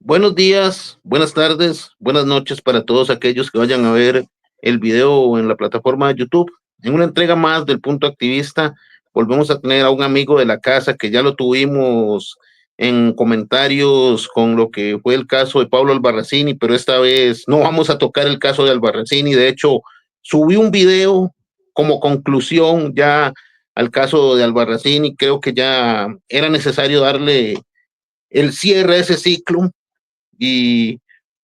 Buenos días, buenas tardes, buenas noches para todos aquellos que vayan a ver el video en la plataforma de YouTube. En una entrega más del Punto Activista, volvemos a tener a un amigo de la casa que ya lo tuvimos en comentarios con lo que fue el caso de Pablo Albarracini, pero esta vez no vamos a tocar el caso de Albarracini. De hecho, subí un video como conclusión ya al caso de Albarracini. Creo que ya era necesario darle el cierre a ese ciclo y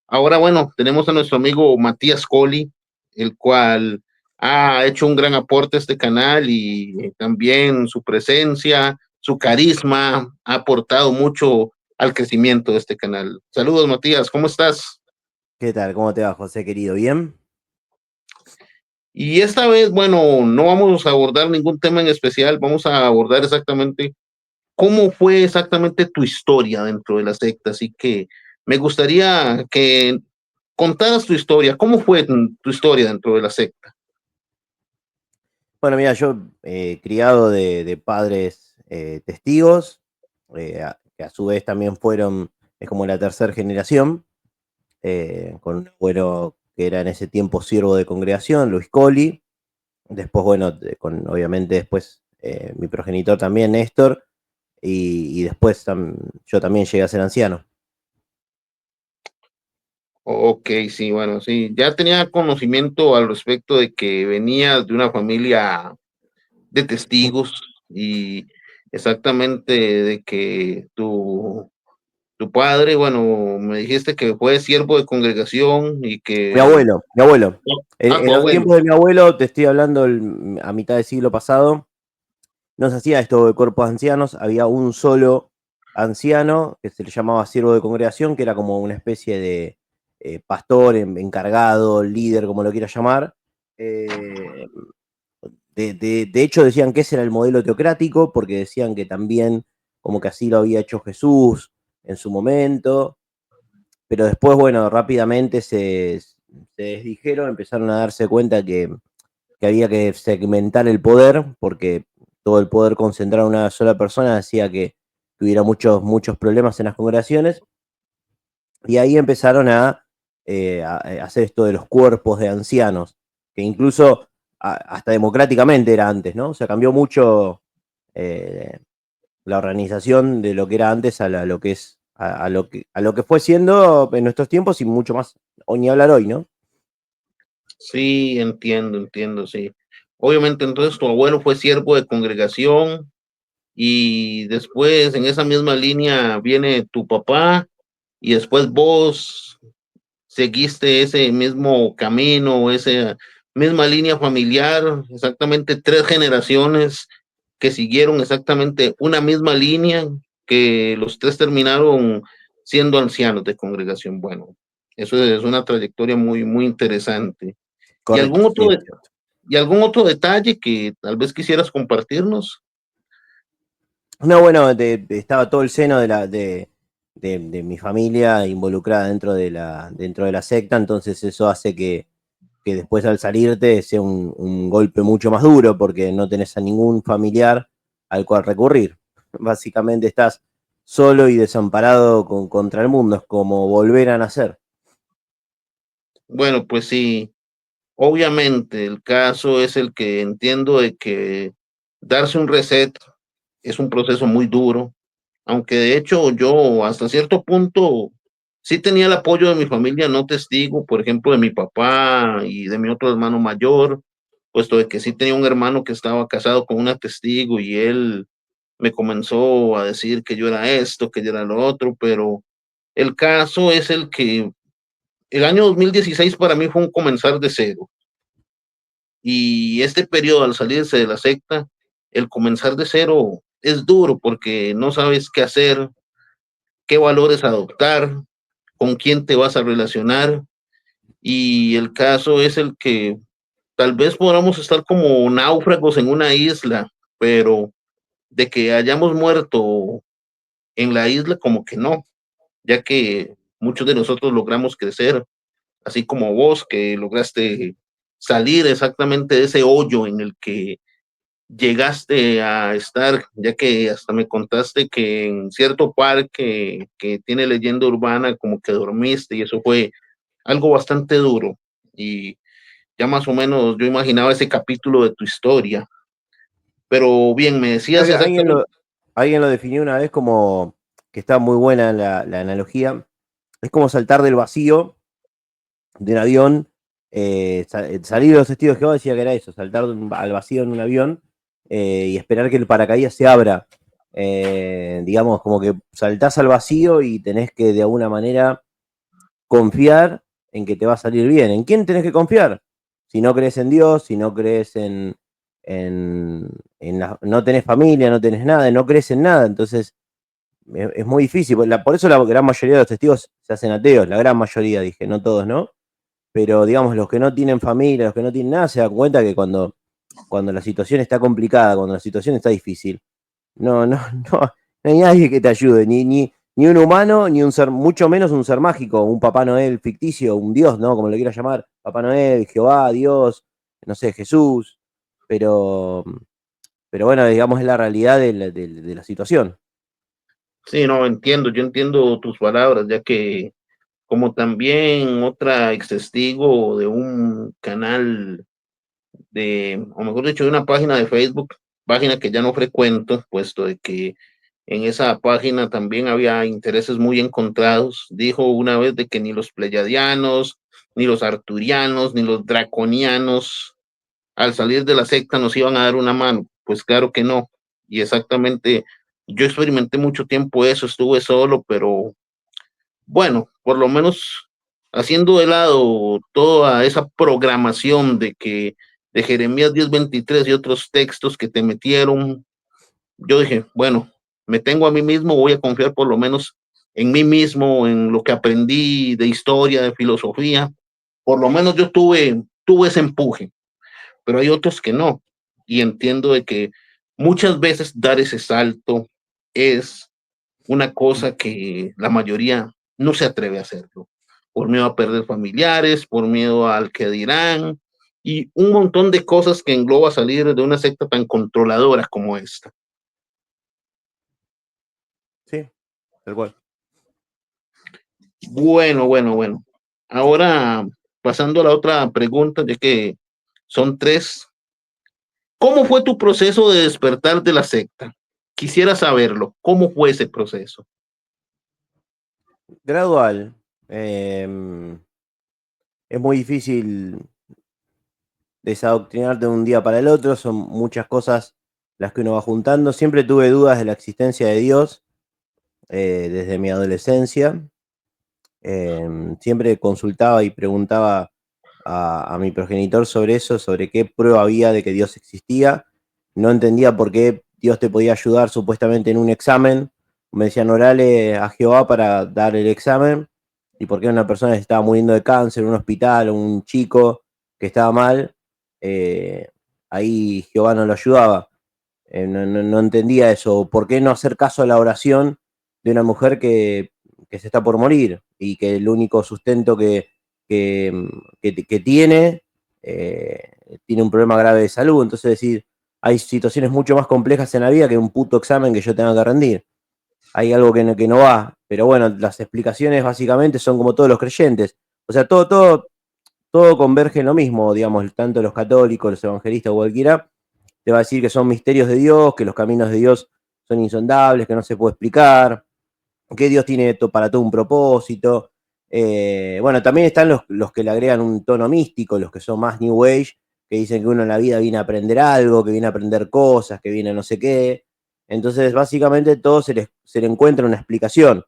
ahora, bueno, tenemos a nuestro amigo Matías Coli, el cual ha hecho un gran aporte a este canal y también su presencia, su carisma ha aportado mucho al crecimiento de este canal. Saludos, Matías, ¿cómo estás? ¿Qué tal? ¿Cómo te va, José, querido? ¿Bien? Y esta vez, bueno, no vamos a abordar ningún tema en especial, vamos a abordar exactamente cómo fue exactamente tu historia dentro de la secta. Así que me gustaría que contaras tu historia. ¿Cómo fue tu historia dentro de la secta? Bueno, mira, yo criado de padres testigos, que a su vez también fueron, es como la tercera generación, con un abuelo que era en ese tiempo siervo de congregación, Luis Coli. Después, bueno, obviamente después mi progenitor también, Néstor, y después yo también llegué a ser anciano. Ok, sí, bueno, sí. Ya tenía conocimiento al respecto de que venías de una familia de testigos y exactamente de que tu padre, bueno, me dijiste que fue siervo de congregación y Mi que... abuelo, mi abuelo. En, Tu en los abuelo. tiempos de mi abuelo, te estoy hablando a mitad del siglo pasado. No se hacía esto de cuerpos ancianos, había un solo anciano que se le llamaba siervo de congregación, que era como una especie de pastor, encargado, líder, como lo quieras llamar. Eh, de hecho, decían que ese era el modelo teocrático, porque decían que también como que así lo había hecho Jesús en su momento, pero después, bueno, rápidamente se desdijeron, empezaron a darse cuenta que había que segmentar el poder, porque todo el poder concentrado en una sola persona hacía que tuviera muchos problemas en las congregaciones, y ahí empezaron a hacer esto de los cuerpos de ancianos, que incluso hasta democráticamente era antes, ¿no? O sea, cambió mucho eh, la organización de lo que era antes lo que es, a lo que fue siendo en nuestros tiempos y mucho más, o ni hablar hoy, ¿no? Sí, entiendo, sí. Obviamente, entonces tu abuelo fue siervo de congregación y después en esa misma línea viene tu papá y después vos seguiste ese mismo camino, esa misma línea familiar, exactamente tres generaciones que siguieron exactamente una misma línea, que los tres terminaron siendo ancianos de congregación. Bueno, eso es una trayectoria muy interesante. ¿Y Correcto, sí, es cierto. y algún otro detalle que tal vez quisieras compartirnos? No, bueno, estaba todo el seno de mi familia involucrada dentro de la secta, entonces eso hace que después al salirte sea un golpe mucho más duro, porque no tenés a ningún familiar al cual recurrir. Básicamente estás solo y desamparado contra el mundo, es como volver a nacer. Bueno, pues sí, obviamente el caso es el que entiendo de que darse un reset es un proceso muy duro, aunque de hecho yo hasta cierto punto sí tenía el apoyo de mi familia no testigo, por ejemplo, de mi papá y de mi otro hermano mayor, puesto de que sí tenía un hermano que estaba casado con una testigo y él me comenzó a decir que yo era esto, que yo era lo otro, pero el caso es el que el año 2016 para mí fue un comenzar de cero. Y este periodo al salirse de la secta, el comenzar de cero es duro porque no sabes qué hacer, qué valores adoptar, con quién te vas a relacionar. Y el caso es el que tal vez podamos estar como náufragos en una isla, pero de que hayamos muerto en la isla, como que no, ya que muchos de nosotros logramos crecer, así como vos que lograste salir exactamente de ese hoyo en el que llegaste a estar, ya que hasta me contaste que en cierto parque que tiene leyenda urbana, como que dormiste y eso fue algo bastante duro. Y ya más o menos yo imaginaba ese capítulo de tu historia. Pero bien, me decías Alguien, alguien exactamente. lo, alguien lo definió una vez como que está muy buena la analogía. Es como saltar del vacío de un avión. Salir de los testigos de Jehová decía que era eso, saltar al vacío en un avión y esperar que el paracaídas se abra. Digamos, como que saltás al vacío y tenés que de alguna manera confiar en que te va a salir bien. ¿En quién tenés que confiar? Si no crees en Dios, si no crees no tenés familia, no tenés nada, no crees en nada, entonces es muy difícil. Por eso la gran mayoría de los testigos se hacen ateos, la gran mayoría, dije, no todos, ¿no? Pero digamos, los que no tienen familia, los que no tienen nada, se dan cuenta que cuando la situación está complicada, cuando la situación está difícil, no hay nadie que te ayude, ni un humano, ni un ser, mucho menos un ser mágico, un Papá Noel ficticio, un Dios, ¿no? Como lo quieras llamar, Papá Noel, Jehová, Dios, no sé, Jesús, pero, pero bueno, digamos, es la realidad de la situación. Sí, no, entiendo, yo entiendo tus palabras, ya que como también otra ex testigo de un canal o mejor dicho, de una página de Facebook, página que ya no frecuento, puesto de que en esa página también había intereses muy encontrados. Dijo una vez de que ni los pleyadianos, ni los arturianos, ni los draconianos, al salir de la secta nos iban a dar una mano. Pues claro que no. Y exactamente, yo experimenté mucho tiempo eso, estuve solo, pero bueno, por lo menos haciendo de lado toda esa programación de Jeremías 10:23 y otros textos que te metieron, yo dije, bueno, me tengo a mí mismo, voy a confiar por lo menos en mí mismo, en lo que aprendí de historia, de filosofía. Por lo menos yo tuve ese empuje, pero hay otros que no. Y entiendo de que muchas veces dar ese salto es una cosa que la mayoría no se atreve a hacerlo, por miedo a perder familiares, por miedo al que dirán, y un montón de cosas que engloba salir de una secta tan controladora como esta. Sí, tal cual. Bueno. Ahora, pasando a la otra pregunta, ya que son tres. ¿Cómo fue tu proceso de despertar de la secta? Quisiera saberlo. ¿Cómo fue ese proceso? Gradual. Eh, es muy difícil desadoctrinarte de un día para el otro, son muchas cosas las que uno va juntando. Siempre tuve dudas de la existencia de Dios desde mi adolescencia. Siempre consultaba y preguntaba a mi progenitor sobre eso, sobre qué prueba había de que Dios existía. No entendía por qué Dios te podía ayudar supuestamente en un examen. Me decían, orale a Jehová para dar el examen. Y por qué una persona que se estaba muriendo de cáncer en un hospital, o un chico que estaba mal, eh, ahí Jehová no lo ayudaba. No entendía eso. ¿Por qué no hacer caso a la oración de una mujer que se está por morir y que el único sustento que tiene tiene un problema grave de salud? Entonces decir, hay situaciones mucho más complejas en la vida que un puto examen que yo tenga que rendir. Hay algo que no va. Pero bueno, las explicaciones básicamente son como todos los creyentes. O sea, todo converge en lo mismo, digamos, tanto los católicos, los evangelistas o cualquiera, te va a decir que son misterios de Dios, que los caminos de Dios son insondables, que no se puede explicar, que Dios tiene para todo un propósito. Bueno, también están los que le agregan un tono místico, los que son más New Age, que dicen que uno en la vida viene a aprender algo, que viene a aprender cosas, que viene a no sé qué. Entonces, básicamente, todo se le encuentra una explicación.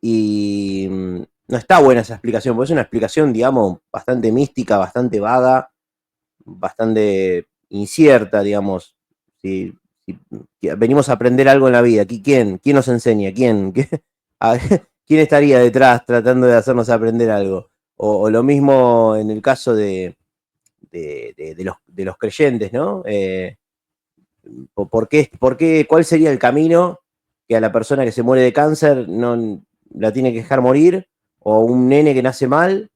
Y no está buena esa explicación, porque es una explicación, digamos, bastante mística, bastante vaga, bastante incierta, digamos. Si venimos a aprender algo en la vida, ¿quién nos enseña? A- ¿Quién estaría detrás tratando de hacernos aprender algo? O lo mismo en el caso de los creyentes, ¿no? ¿Cuál sería el camino que a la persona que se muere de cáncer no la tiene que dejar morir? O un nene que nace mal,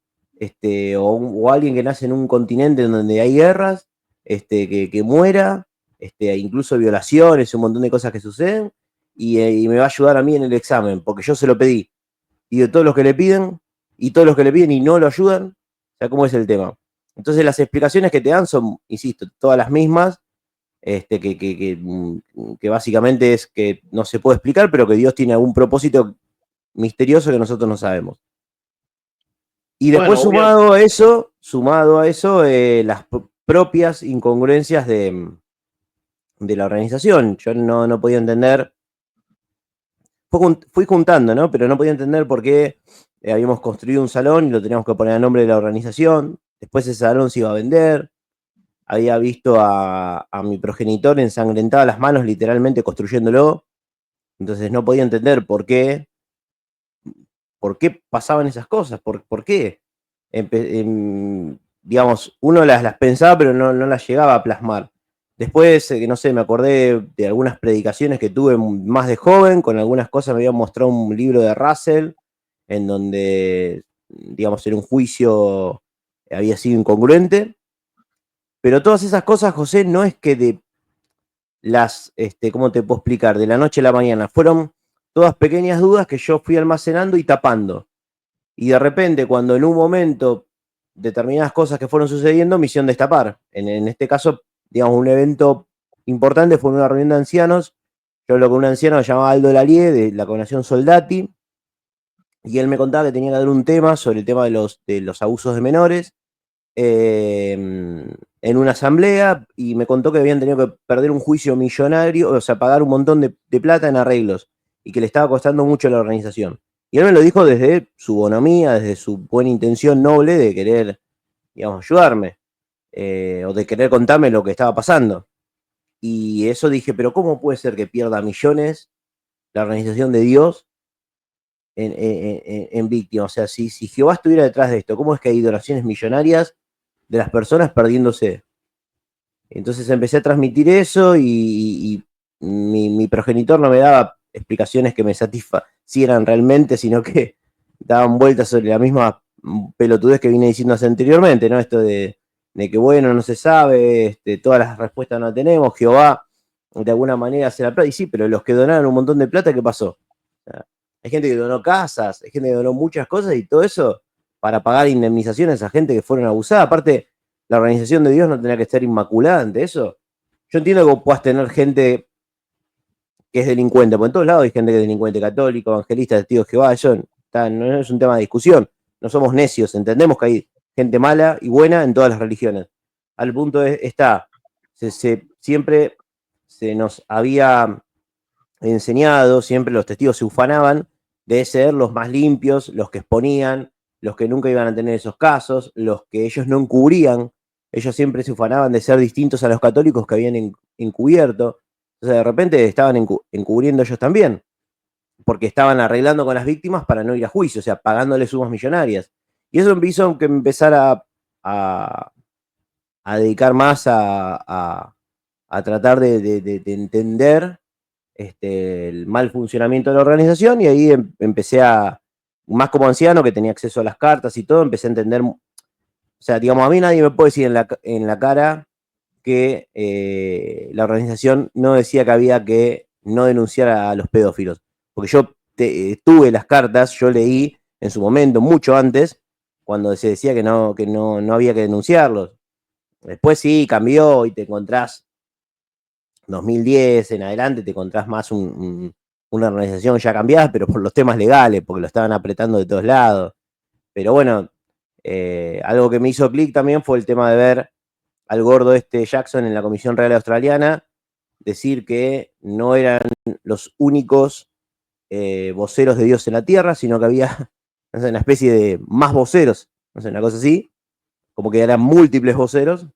o alguien que nace en un continente en donde hay guerras, que muera. incluso violaciones, un montón de cosas que suceden, y me va a ayudar a mí en el examen, porque yo se lo pedí. Y de todos los que le piden, y todos los que le piden y no lo ayudan, o sea, ¿cómo es el tema? Entonces las explicaciones que te dan son, insisto, todas las mismas, que básicamente es que no se puede explicar, pero que Dios tiene algún propósito misterioso que nosotros no sabemos. Y después Bueno, sumado a eso, las propias incongruencias de la organización. Yo no podía entender, fui juntando, ¿no? Pero no podía entender por qué habíamos construido un salón y lo teníamos que poner a nombre de la organización. Después ese salón se iba a vender. Había visto a mi progenitor ensangrentada las manos literalmente construyéndolo. Entonces no podía entender por qué pasaban esas cosas, por qué. Digamos, uno las pensaba, pero no las llegaba a plasmar. Después, no sé, me acordé de algunas predicaciones que tuve más de joven, con algunas cosas me habían mostrado un libro de Russell, en donde, digamos, en un juicio había sido incongruente. Pero todas esas cosas, José, no es que de ¿cómo te puedo explicar? De la noche a la mañana. Fueron todas pequeñas dudas que yo fui almacenando y tapando. Y de repente, cuando en un momento determinadas cosas que fueron sucediendo, me hicieron destapar. En este caso, digamos, un evento importante fue una reunión de ancianos. Yo hablo con un anciano que se llamaba Aldo Lalié, de la Congregación Soldati, y él me contaba que tenía que dar un tema sobre el tema de los abusos de menores en una asamblea, y me contó que habían tenido que perder un juicio millonario, o sea, pagar un montón de plata en arreglos, y que le estaba costando mucho a la organización. Y él me lo dijo desde su bonomía, desde su buena intención noble de querer, digamos, ayudarme, o de querer contarme lo que estaba pasando. Y eso dije, pero ¿cómo puede ser que pierda millones la organización de Dios en víctimas? O sea, si Jehová estuviera detrás de esto, ¿cómo es que hay donaciones millonarias de las personas perdiéndose? Entonces empecé a transmitir eso, y mi progenitor no me daba explicaciones que me satisfacieran realmente, sino que daban vueltas sobre la misma pelotudez que vine diciendo hace anteriormente, ¿no? Esto de que, bueno, no se sabe, todas las respuestas no las tenemos, Jehová de alguna manera hace la plata. Y sí, pero los que donaron un montón de plata, ¿qué pasó? O sea, hay gente que donó casas, hay gente que donó muchas cosas, y todo eso para pagar indemnizaciones a gente que fueron abusadas. Aparte, la organización de Dios no tenía que estar inmaculada ante eso. Yo entiendo que vos puedas tener gente que es delincuente, porque en todos lados hay gente que es delincuente, católico, evangelista, testigo de Jehová, eso no es un tema de discusión. No somos necios, entendemos que hay gente mala y buena en todas las religiones. Al punto está, siempre se nos había enseñado, siempre los testigos se ufanaban de ser los más limpios, los que exponían, los que nunca iban a tener esos casos, los que ellos no encubrían. Ellos siempre se ufanaban de ser distintos a los católicos que habían encubierto. Entonces de repente estaban encubriendo ellos también, porque estaban arreglando con las víctimas para no ir a juicio, o sea, pagándoles sumas millonarias. Y eso me hizo que me empezara a dedicar más a tratar de entender el mal funcionamiento de la organización, y ahí empecé más como anciano que tenía acceso a las cartas y todo, empecé a entender, o sea, digamos, a mí nadie me puede decir en la cara que la organización no decía que había que no denunciar a los pedófilos, porque yo tuve las cartas, yo leí en su momento, mucho antes, cuando se decía que no había que denunciarlos. Después sí, cambió, y te encontrás 2010 en adelante, te encontrás más una organización ya cambiada, pero por los temas legales, porque lo estaban apretando de todos lados. Pero bueno, algo que me hizo clic también fue el tema de ver al gordo Jackson en la Comisión Real Australiana decir que no eran los únicos voceros de Dios en la tierra, sino que había, no sé, una especie de más voceros, no sé, una cosa así, como que eran múltiples voceros.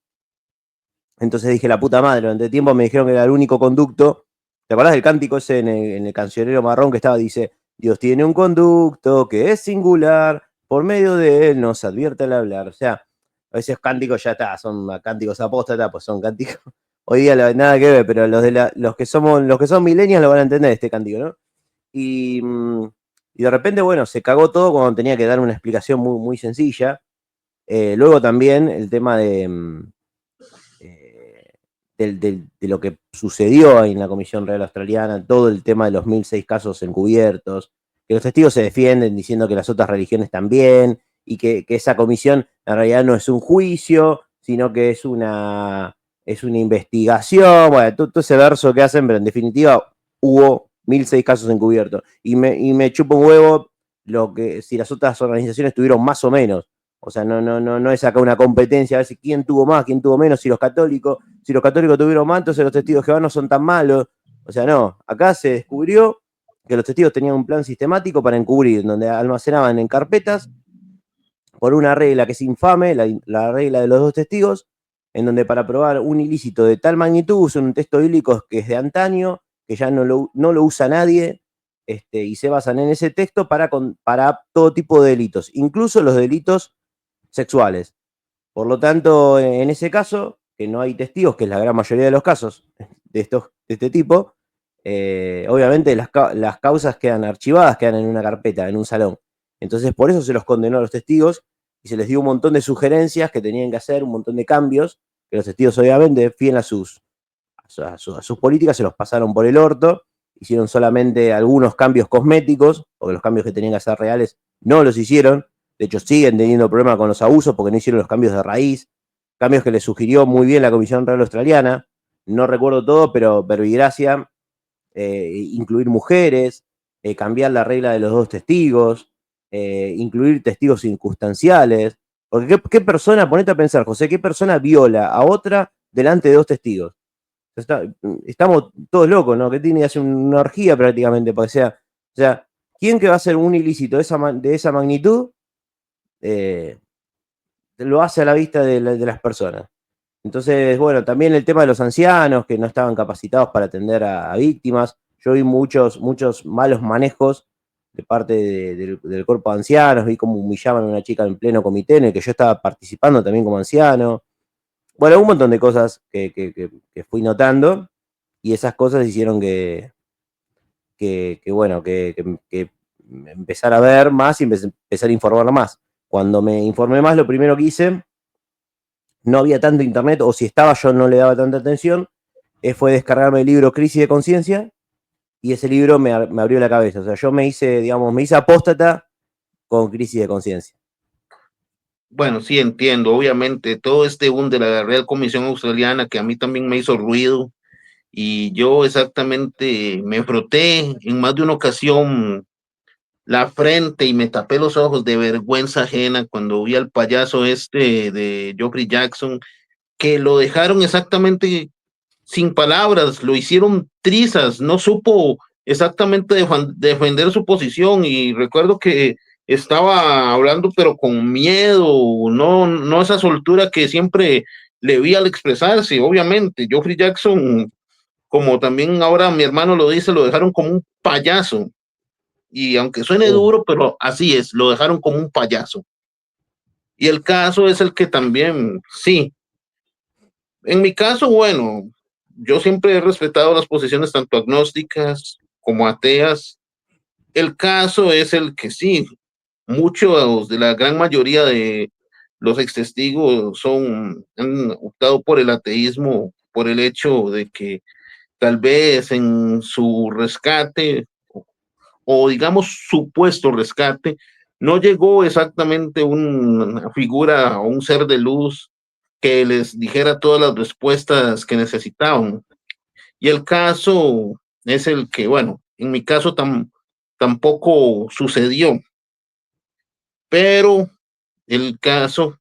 Entonces dije, la puta madre, durante tiempo me dijeron que era el único conducto. ¿Te acordás del cántico ese en el cancionero marrón que estaba? Dice, Dios tiene un conducto que es singular, por medio de él nos advierte al hablar. O sea, a veces cánticos ya está, son cánticos apóstatas, pues son cánticos. Hoy día nada que ver, pero los que son millennials lo van a entender este cántico, ¿no? Y de repente, bueno, se cagó todo cuando tenía que dar una explicación muy, muy sencilla. Luego también el tema de de lo que sucedió en la Comisión Real Australiana, todo el tema de los 1006 casos encubiertos, que los testigos se defienden diciendo que las otras religiones también, y que esa comisión en realidad no es un juicio, sino que es una investigación, bueno, todo ese verso que hacen, pero en definitiva hubo 1006 casos encubiertos. Y me chupa un huevo si las otras organizaciones tuvieron más o menos. O sea, no es acá una competencia a ver si quién tuvo más, quién tuvo menos, si los católicos tuvieron más, entonces los testigos de Jehová no son tan malos. O sea, no, acá se descubrió que los testigos tenían un plan sistemático para encubrir, donde almacenaban en carpetas por una regla que es infame, la regla de los dos testigos, en donde para probar un ilícito de tal magnitud usan un texto bíblico que es de antaño, que ya no lo usa nadie, y se basan en ese texto para todo tipo de delitos, incluso los delitos sexuales. Por lo tanto, en ese caso, que no hay testigos, que es la gran mayoría de los casos de este tipo, obviamente las causas quedan archivadas, quedan en una carpeta, en un salón. Entonces, por eso se los condenó a los testigos y se les dio un montón de sugerencias que tenían que hacer, un montón de cambios, que los testigos obviamente, fiel a sus políticas, se los pasaron por el orto, hicieron solamente algunos cambios cosméticos, porque los cambios que tenían que hacer reales no los hicieron. De hecho, siguen teniendo problemas con los abusos porque no hicieron los cambios de raíz, cambios que les sugirió muy bien la Comisión Real Australiana. No recuerdo todo, pero verbigracia, incluir mujeres, cambiar la regla de los dos testigos, incluir testigos circunstanciales. Porque ¿qué persona, ponete a pensar, José, qué persona viola a otra delante de dos testigos? Estamos todos locos, ¿no? Que tiene que hacer una orgía prácticamente, para que o sea, ¿quién que va a hacer un ilícito de esa magnitud lo hace a la vista de las personas? Entonces, bueno, también el tema de los ancianos que no estaban capacitados para atender a víctimas. Yo vi muchos malos manejos de parte del cuerpo de ancianos, vi cómo humillaban a una chica en pleno comité en el que yo estaba participando también como anciano. Bueno, un montón de cosas que fui notando, y esas cosas hicieron bueno, que empezar a ver más y empezar a informar más. Cuando me informé más, lo primero que hice, no había tanto internet, o si estaba yo no le daba tanta atención, fue descargarme el libro Crisis de Conciencia, y ese libro me abrió la cabeza. O sea, yo me hice apóstata con Crisis de Conciencia. Bueno, sí entiendo, obviamente, todo este boom de la Real Comisión Australiana que a mí también me hizo ruido, y yo exactamente me froté en más de una ocasión la frente y me tapé los ojos de vergüenza ajena cuando vi al payaso este de Geoffrey Jackson, que lo dejaron exactamente sin palabras, lo hicieron trizas, no supo exactamente defender su posición, y recuerdo que estaba hablando pero con miedo, no esa soltura que siempre le vi al expresarse. Obviamente, Geoffrey Jackson, como también ahora mi hermano lo dice, lo dejaron como un payaso, y aunque suene duro, pero así es, lo dejaron como un payaso. Y el caso es el que también, sí, en mi caso, bueno, yo siempre he respetado las posiciones tanto agnósticas como ateas. El caso es el que sí, muchos de la gran mayoría de los ex testigos han optado por el ateísmo por el hecho de que tal vez en su rescate, o digamos supuesto rescate, no llegó exactamente una figura o un ser de luz que les dijera todas las respuestas que necesitaban. Y el caso es el que, bueno, en mi caso tampoco sucedió, pero el caso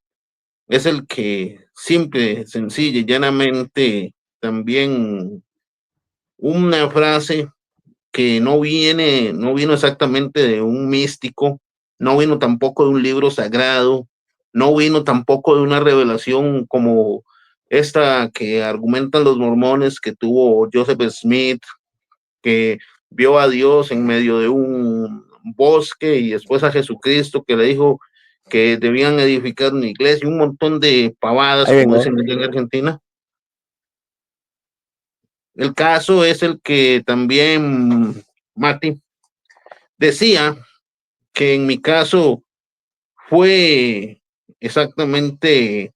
es el que simple, sencilla y llanamente también una frase que no vino exactamente de un místico, no vino tampoco de un libro sagrado, no vino tampoco de una revelación como esta que argumentan los mormones que tuvo Joseph Smith, que vio a Dios en medio de un bosque y después a Jesucristo que le dijo que debían edificar una iglesia, un montón de pavadas, Ahí como vengo. dicen en Argentina. El caso es el que también Mati decía que en mi caso fue exactamente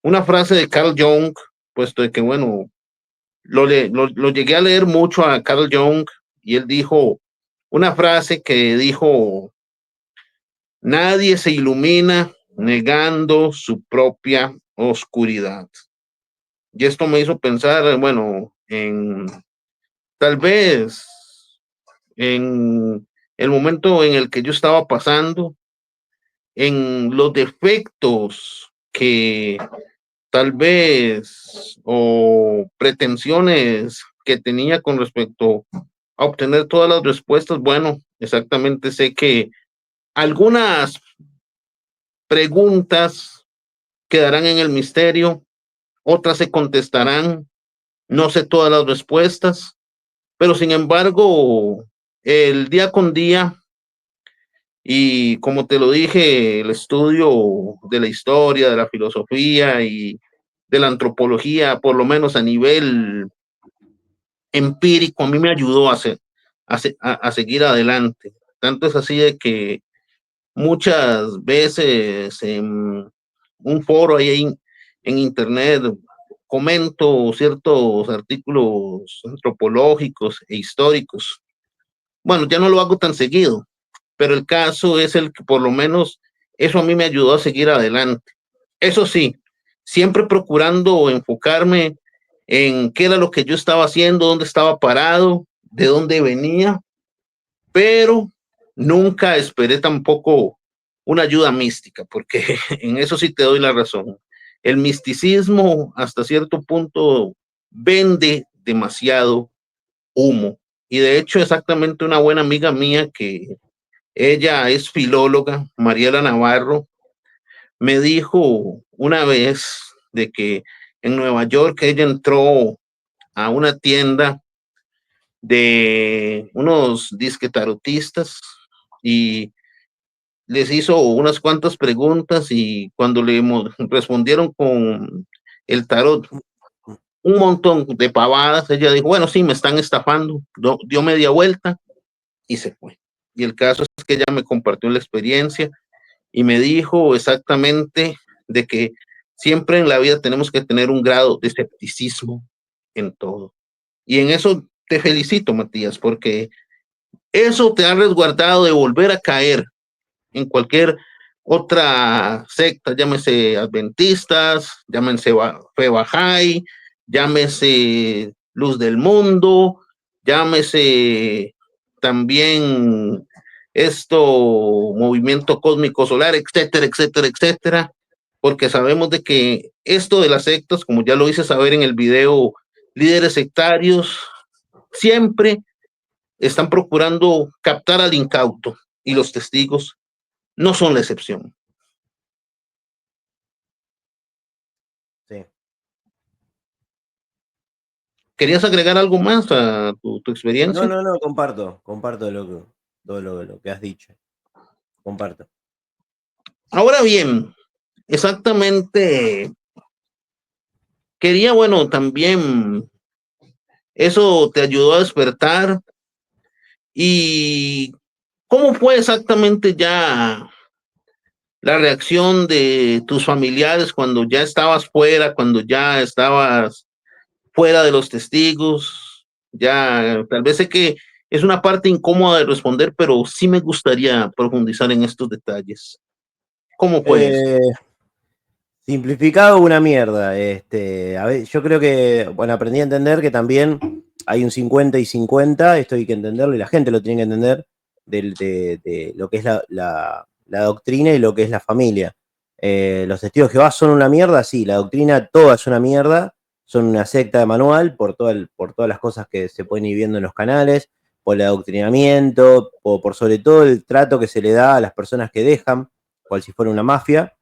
una frase de Carl Jung, puesto de que, bueno, lo llegué a leer mucho a Carl Jung y él dijo una frase que dijo: nadie se ilumina negando su propia oscuridad. Y esto me hizo pensar, bueno, en tal vez en el momento en el que yo estaba pasando, en los defectos que tal vez o pretensiones que tenía con respecto a obtener todas las respuestas. Bueno, exactamente sé que algunas preguntas quedarán en el misterio, otras se contestarán, no sé todas las respuestas, pero sin embargo, el día con día, y como te lo dije, el estudio de la historia, de la filosofía y de la antropología, por lo menos a nivel empírico, a mí me ayudó a seguir adelante. Tanto es así de que muchas veces en un foro ahí en internet comento ciertos artículos antropológicos e históricos. Bueno, ya no lo hago tan seguido, pero el caso es el que por lo menos eso a mí me ayudó a seguir adelante. Eso sí, siempre procurando enfocarme en qué era lo que yo estaba haciendo, dónde estaba parado, de dónde venía, pero nunca esperé tampoco una ayuda mística, porque en eso sí te doy la razón. El misticismo hasta cierto punto vende demasiado humo. Y de hecho, exactamente una buena amiga mía que ella es filóloga, Mariela Navarro, me dijo una vez de que en Nueva York ella entró a una tienda de unos disquetarotistas y les hizo unas cuantas preguntas y cuando le respondieron con el tarot un montón de pavadas, ella dijo, bueno, sí, me están estafando, dio media vuelta y se fue. Y el caso es que ella me compartió la experiencia y me dijo exactamente de que siempre en la vida tenemos que tener un grado de escepticismo en todo. Y en eso te felicito, Matías, porque eso te ha resguardado de volver a caer en cualquier otra secta, llámese adventistas, llámense fe Bahá'í, llámese luz del mundo, llámese también esto, movimiento cósmico solar, etcétera, etcétera, etcétera, porque sabemos de que esto de las sectas, como ya lo hice saber en el video, líderes sectarios, siempre están procurando captar al incauto y los testigos no son la excepción. Sí. ¿Querías agregar algo más a tu experiencia? No, comparto lo que has dicho. Comparto. Ahora bien, exactamente, quería, bueno, también eso te ayudó a despertar. ¿Y cómo fue exactamente ya la reacción de tus familiares cuando ya estabas fuera, cuando ya estabas fuera de los testigos? Ya, tal vez sé que es una parte incómoda de responder, pero sí me gustaría profundizar en estos detalles. ¿Cómo fue eso? Simplificado una mierda. A ver, yo creo que, bueno, aprendí a entender que también hay un 50 y 50, esto hay que entenderlo y la gente lo tiene que entender, de lo que es la doctrina y lo que es la familia. Los testigos de Jehová son una mierda, sí, la doctrina toda es una mierda, son una secta de manual por todas las cosas que se pueden ir viendo en los canales, por el adoctrinamiento, por sobre todo el trato que se le da a las personas que dejan, cual si fuera una mafia.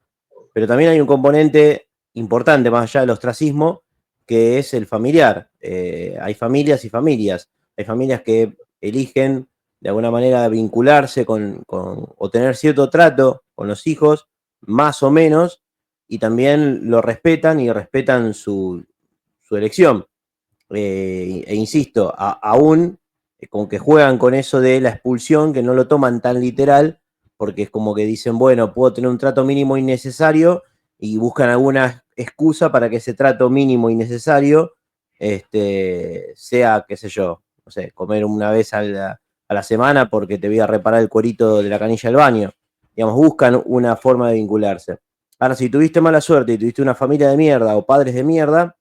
Pero también hay un componente importante, más allá del ostracismo, que es el familiar. Hay familias y familias. Hay familias que eligen de alguna manera vincularse o tener cierto trato con los hijos, más o menos, y también lo respetan y respetan su elección. E insisto, aún con que juegan con eso de la expulsión, que no lo toman tan literal, porque es como que dicen, bueno, puedo tener un trato mínimo innecesario y buscan alguna excusa para que ese trato mínimo y necesario sea, qué sé yo, no sé, comer una vez a la semana porque te voy a reparar el cuerito de la canilla del baño. Digamos, buscan una forma de vincularse. Ahora, si tuviste mala suerte y tuviste una familia de mierda o padres de mierda,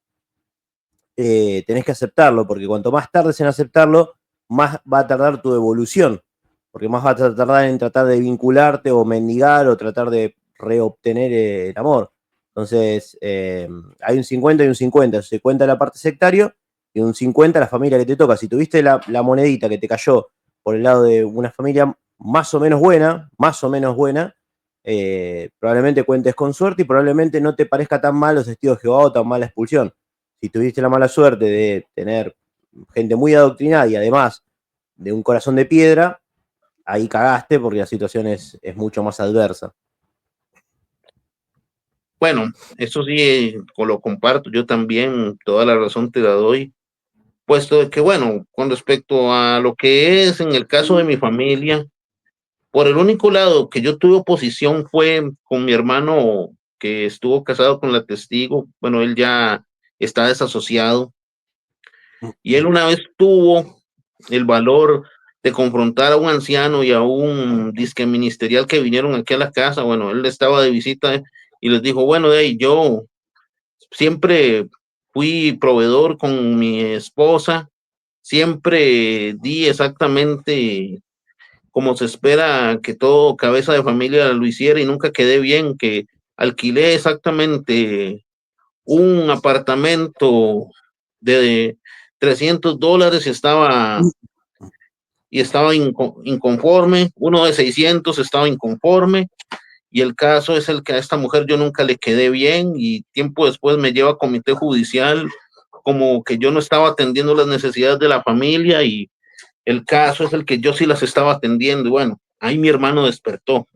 tenés que aceptarlo, porque cuanto más tardes en aceptarlo, más va a tardar tu evolución, porque más vas a tardar en tratar de vincularte o mendigar o tratar de reobtener el amor. Entonces, hay un 50 y un 50, 50 la parte sectario y un 50 la familia que te toca. Si tuviste la monedita que te cayó por el lado de una familia más o menos buena, probablemente cuentes con suerte y probablemente no te parezca tan mal los testigos de Jehová o tan mala expulsión. Si tuviste la mala suerte de tener gente muy adoctrinada y además de un corazón de piedra, ahí cagaste porque la situación es mucho más adversa. Bueno, eso sí, lo comparto, yo también, toda la razón te la doy, puesto de que, bueno, con respecto a lo que es en el caso de mi familia, por el único lado que yo tuve oposición fue con mi hermano que estuvo casado con la testigo, bueno, él ya está desasociado, y él una vez tuvo el valor de confrontar a un anciano y a un disque ministerial que vinieron aquí a la casa. Bueno, él estaba de visita y les dijo, bueno, hey, yo siempre fui proveedor con mi esposa, siempre di exactamente como se espera que todo cabeza de familia lo hiciera y nunca quedé bien, que alquilé exactamente un apartamento de $300 y estaba inconforme, uno de 600 estaba inconforme, y el caso es el que a esta mujer yo nunca le quedé bien y tiempo después me lleva a comité judicial como que yo no estaba atendiendo las necesidades de la familia y el caso es el que yo sí las estaba atendiendo y bueno, ahí mi hermano despertó.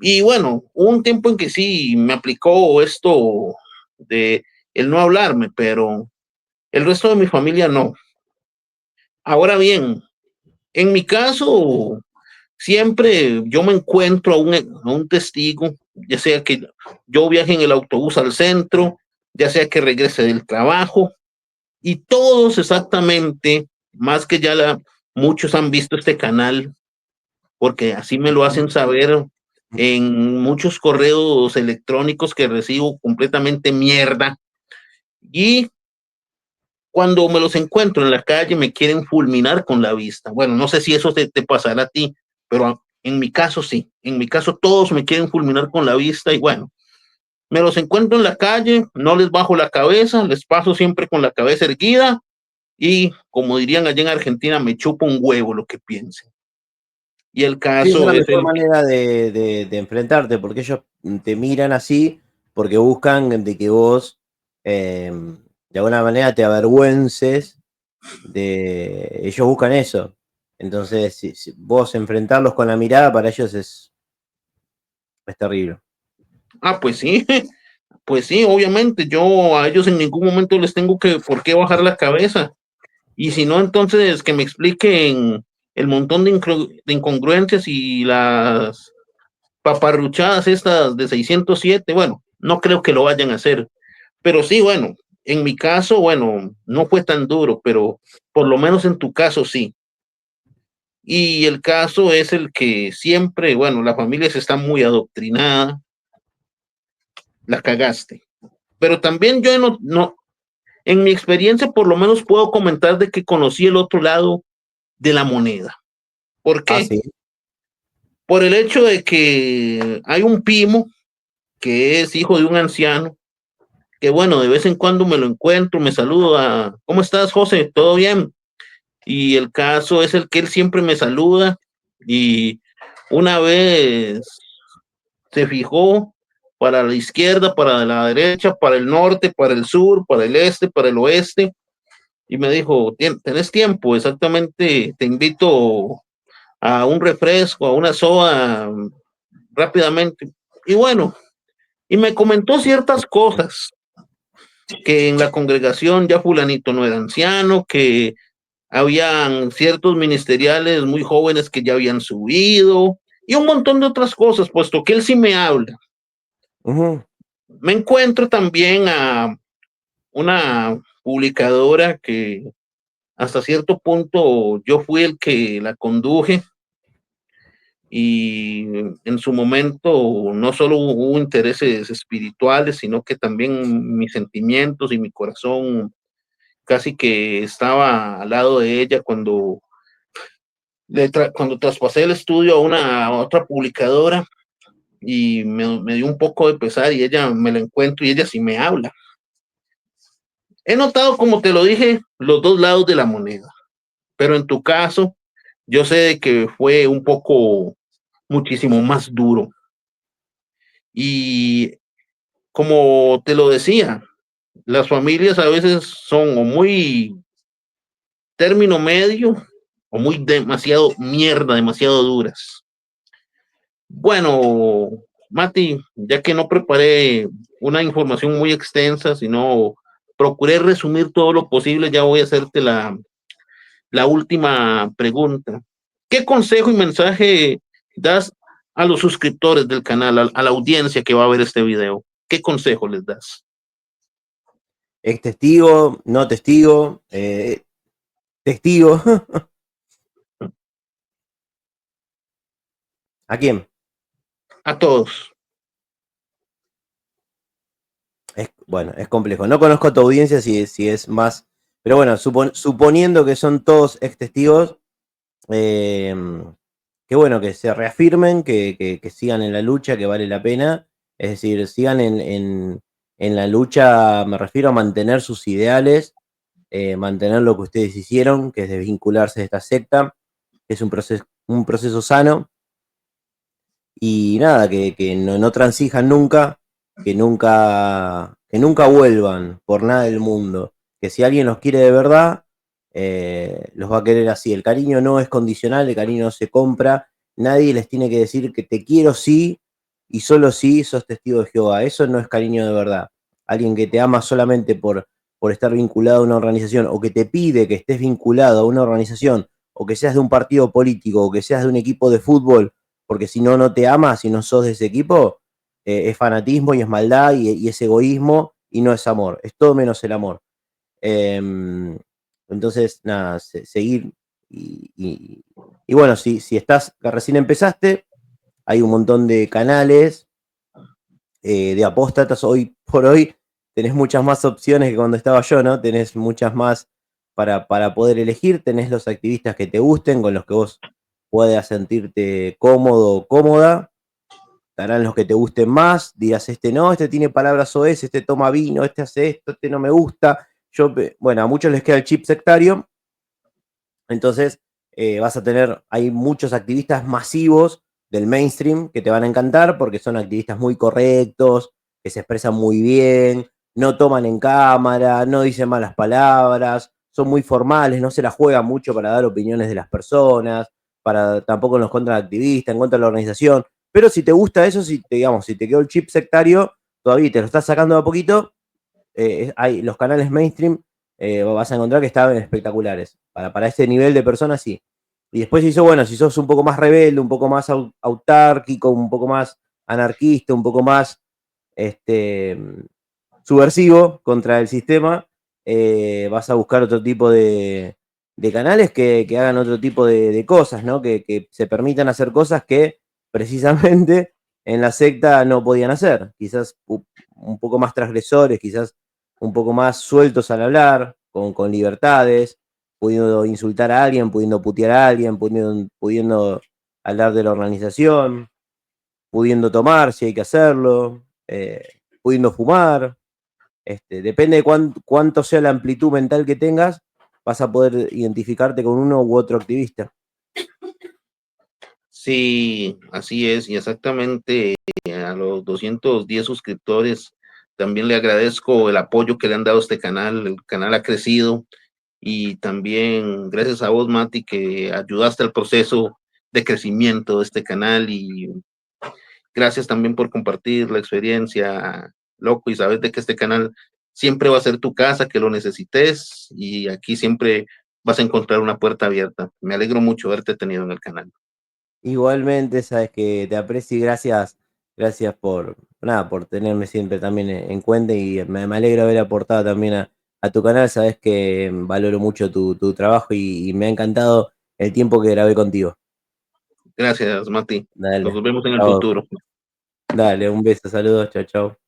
Y bueno, hubo un tiempo en que sí me aplicó esto de el no hablarme, pero el resto de mi familia no. Ahora bien, en mi caso, siempre yo me encuentro a un testigo, ya sea que yo viaje en el autobús al centro, ya sea que regrese del trabajo, y todos exactamente, más que ya muchos han visto este canal, porque así me lo hacen saber en muchos correos electrónicos que recibo completamente mierda, y cuando me los encuentro en la calle me quieren fulminar con la vista. Bueno, no sé si eso te pasará a ti, pero en mi caso sí. En mi caso todos me quieren fulminar con la vista y bueno, me los encuentro en la calle, no les bajo la cabeza, les paso siempre con la cabeza erguida y como dirían allá en Argentina, me chupo un huevo lo que piensen. Y el Sí, esa es caso la es mejor el... manera de enfrentarte, porque ellos te miran así, porque buscan de que vos, de alguna manera, te avergüences ellos buscan eso. Entonces, si vos enfrentarlos con la mirada, para ellos es terrible. Ah, pues sí, obviamente yo a ellos en ningún momento les tengo que por qué bajar la cabeza. Y si no, entonces que me expliquen el montón de incongruencias y las paparruchadas estas de 607. Bueno, no creo que lo vayan a hacer. Pero sí, bueno, en mi caso, bueno, no fue tan duro, pero por lo menos en tu caso sí. Y el caso es el que siempre, bueno, la familia se está muy adoctrinada, la cagaste. Pero también yo en mi experiencia por lo menos puedo comentar de que conocí el otro lado de la moneda. ¿Por Ah, qué? sí. Por el hecho de que hay un primo que es hijo de un anciano, que bueno, de vez en cuando me lo encuentro, me saluda, ¿cómo estás, José? ¿Todo bien? Y el caso es el que él siempre me saluda y una vez se fijó para la izquierda, para la derecha, para el norte, para el sur, para el este, para el oeste, y me dijo, ¿tenés tiempo? Exactamente, te invito a un refresco, a una soda rápidamente. Y bueno, y me comentó ciertas cosas, que en la congregación ya fulanito no era anciano, que habían ciertos ministeriales muy jóvenes que ya habían subido y un montón de otras cosas, puesto que él sí me habla. Me encuentro también a una publicadora que hasta cierto punto yo fui el que la conduje y en su momento no solo hubo intereses espirituales, sino que también mis sentimientos y mi corazón casi que estaba al lado de ella cuando, cuando traspasé el estudio a otra publicadora y me dio un poco de pesar y ella me la encuentro y ella sí me habla. He notado, como te lo dije, los dos lados de la moneda, pero en tu caso, yo sé que fue un poco muchísimo más duro. Y como te lo decía, las familias a veces son o muy término medio o muy demasiado mierda, demasiado duras. Bueno, Mati, ya que no preparé una información muy extensa, sino procuré resumir todo lo posible, ya voy a hacerte la última pregunta. ¿Qué consejo y mensaje das a los suscriptores del canal, a la audiencia que va a ver este video? ¿Qué consejo les das? ¿Es testigo? ¿No testigo? ¿Testigo? ¿A quién? A todos. Bueno, es complejo. No conozco a tu audiencia si es más. Pero bueno, suponiendo que son todos ex testigos, que bueno, que se reafirmen, que sigan en la lucha, que vale la pena. Es decir, sigan en la lucha, me refiero a mantener sus ideales, mantener lo que ustedes hicieron, que es desvincularse de esta secta, que es un proceso sano. Y nada, que no transijan nunca, que nunca vuelvan por nada del mundo. Que si alguien los quiere de verdad, los va a querer así. El cariño no es condicional, el cariño no se compra. Nadie les tiene que decir que te quiero sí y solo sí sos testigo de Jehová. Eso no es cariño de verdad. Alguien que te ama solamente por estar vinculado a una organización o que te pide que estés vinculado a una organización o que seas de un partido político o que seas de un equipo de fútbol porque si no, no te amas, si no sos de ese equipo, es fanatismo y es maldad y es egoísmo y no es amor, es todo menos el amor. Eh, entonces, nada, seguir y bueno, si estás, recién empezaste, hay un montón de canales de apóstatas hoy por hoy, tenés muchas más opciones que cuando estaba yo, ¿no? Tenés muchas más para poder elegir, tenés los activistas que te gusten, con los que vos puedas sentirte cómodo o cómoda, estarán los que te gusten más, dirás, este no, este tiene palabras OS, este toma vino, este hace esto, este no me gusta. Bueno, a muchos les queda el chip sectario, entonces vas a tener, hay muchos activistas masivos del mainstream que te van a encantar porque son activistas muy correctos, que se expresan muy bien, no toman en cámara, no dicen malas palabras, son muy formales, no se la juegan mucho para dar opiniones de las personas, tampoco en los contra del activista, en contra de la organización. Pero si te gusta eso, digamos, si te quedó el chip sectario, todavía te lo estás sacando de a poquito, hay los canales mainstream, vas a encontrar que estaban espectaculares. Para este nivel de personas, sí. Y después bueno, si sos un poco más rebelde, un poco más autárquico, un poco más anarquista, un poco más subversivo contra el sistema, vas a buscar otro tipo de canales que hagan otro tipo de cosas, ¿no? Que se permitan hacer cosas que precisamente en la secta no podían hacer. Quizás un poco más transgresores, quizás un poco más sueltos al hablar, con libertades, pudiendo insultar a alguien, pudiendo putear a alguien, pudiendo hablar de la organización, pudiendo tomar si hay que hacerlo, pudiendo fumar. Depende de cuánto sea la amplitud mental que tengas, vas a poder identificarte con uno u otro activista. Sí, así es, y exactamente a los 210 suscriptores también le agradezco el apoyo que le han dado a este canal. El canal ha crecido y también gracias a vos, Mati, que ayudaste al proceso de crecimiento de este canal y gracias también por compartir la experiencia, loco, y sabes de que este canal siempre va a ser tu casa, que lo necesites y aquí siempre vas a encontrar una puerta abierta. Me alegro mucho haberte tenido en el canal. Igualmente, sabes que te aprecio y gracias nada, por tenerme siempre también en cuenta y me alegra haber aportado también a tu canal. Sabes que valoro mucho tu trabajo y me ha encantado el tiempo que grabé contigo. Gracias, Mati. Dale, Nos vemos en el chao. futuro. Dale, un beso, saludos, chao, chao.